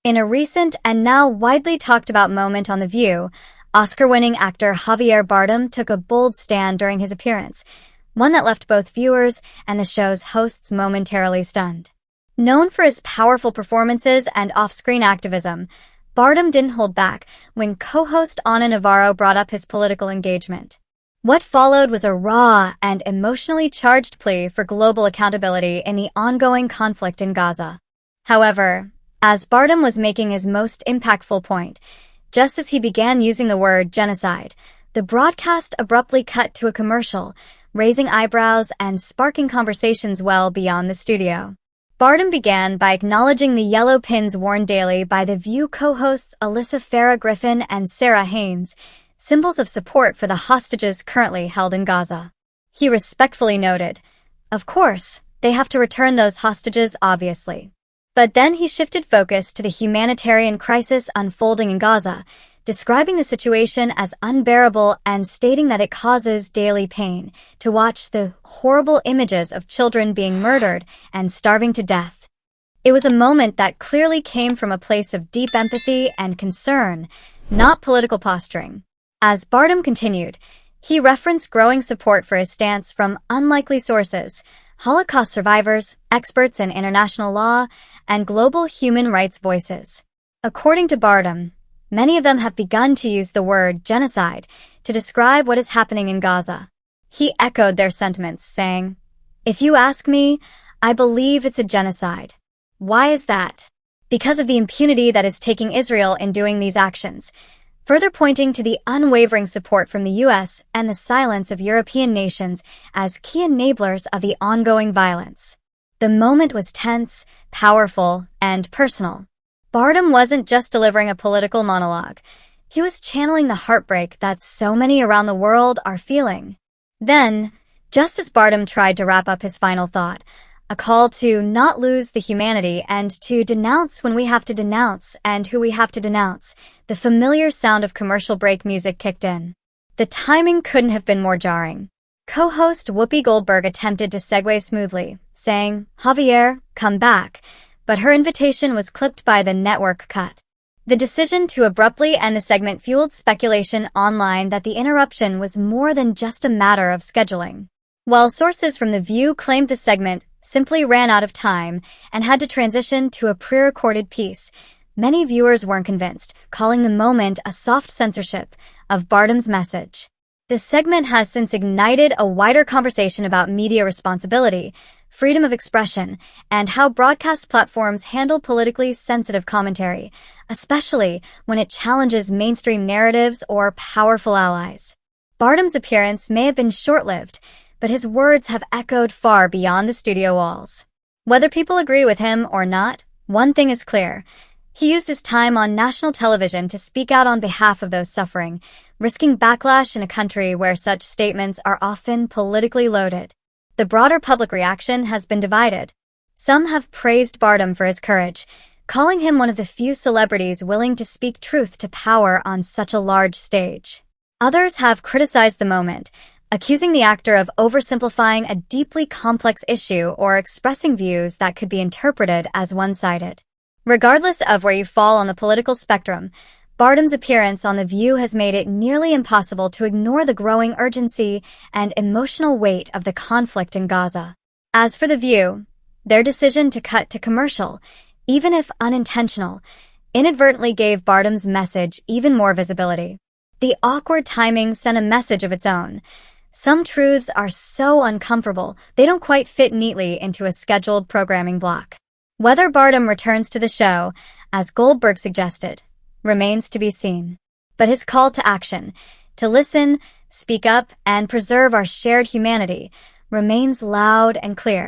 In a recent and now widely talked about moment on The View, Oscar-winning actor Javier Bardem took a bold stand during his appearance, one that left both viewers and the show's hosts momentarily stunned. Known for his powerful performances and off-screen activism, Bardem didn't hold back when co-host Ana Navarro brought up his political engagement. What followed was a raw and emotionally charged plea for global accountability in the ongoing conflict in Gaza. However, as Bardem was making his most impactful point, just as he began using the word genocide, the broadcast abruptly cut to a commercial, raising eyebrows and sparking conversations well beyond the studio. Bardem began by acknowledging the yellow pins worn daily by The View co-hosts Alyssa Farah Griffin and Sarah Haynes, symbols of support for the hostages currently held in Gaza. He respectfully noted, "Of course, they have to return those hostages, obviously." But then he shifted focus to the humanitarian crisis unfolding in Gaza, describing the situation as unbearable and stating that it causes daily pain to watch the horrible images of children being murdered and starving to death. It was a moment that clearly came from a place of deep empathy and concern, not political posturing. As Bardem continued, he referenced growing support for his stance from unlikely sources: Holocaust survivors, experts in international law, and global human rights voices. According to Bardem, many of them have begun to use the word genocide to describe what is happening in Gaza. He echoed their sentiments, saying, "If you ask me, I believe it's a genocide." Why is that? Because of the impunity that is taking Israel in doing these actions, further pointing to the unwavering support from the U.S. and the silence of European nations as key enablers of the ongoing violence. The moment was tense, powerful, and personal. Bardem wasn't just delivering a political monologue. He was channeling the heartbreak that so many around the world are feeling. Then, just as Bardem tried to wrap up his final thought, a call to not lose the humanity and to denounce when we have to denounce and who we have to denounce, the familiar sound of commercial break music kicked in. The timing couldn't have been more jarring. Co-host Whoopi Goldberg attempted to segue smoothly, saying, "Javier, come back," but her invitation was clipped by the network cut. The decision to abruptly end the segment fueled speculation online that the interruption was more than just a matter of scheduling. While sources from The View claimed the segment simply ran out of time and had to transition to a pre-recorded piece, many viewers weren't convinced, calling the moment a soft censorship of Bardem's message. The segment has since ignited a wider conversation about media responsibility, freedom of expression, and how broadcast platforms handle politically sensitive commentary, especially when it challenges mainstream narratives or powerful allies. Bardem's appearance may have been short-lived, but his words have echoed far beyond the studio walls. Whether people agree with him or not, one thing is clear. He used his time on national television to speak out on behalf of those suffering, risking backlash in a country where such statements are often politically loaded. The broader public reaction has been divided. Some have praised Bardem for his courage, calling him one of the few celebrities willing to speak truth to power on such a large stage. Others have criticized the moment, accusing the actor of oversimplifying a deeply complex issue or expressing views that could be interpreted as one-sided. Regardless of where you fall on the political spectrum, Bardem's appearance on The View has made it nearly impossible to ignore the growing urgency and emotional weight of the conflict in Gaza. As for The View, their decision to cut to commercial, even if unintentional, inadvertently gave Bardem's message even more visibility. The awkward timing sent a message of its own. Some truths are so uncomfortable, they don't quite fit neatly into a scheduled programming block. Whether Bardem returns to the show, as Goldberg suggested, remains to be seen. But his call to action, to listen, speak up, and preserve our shared humanity, remains loud and clear.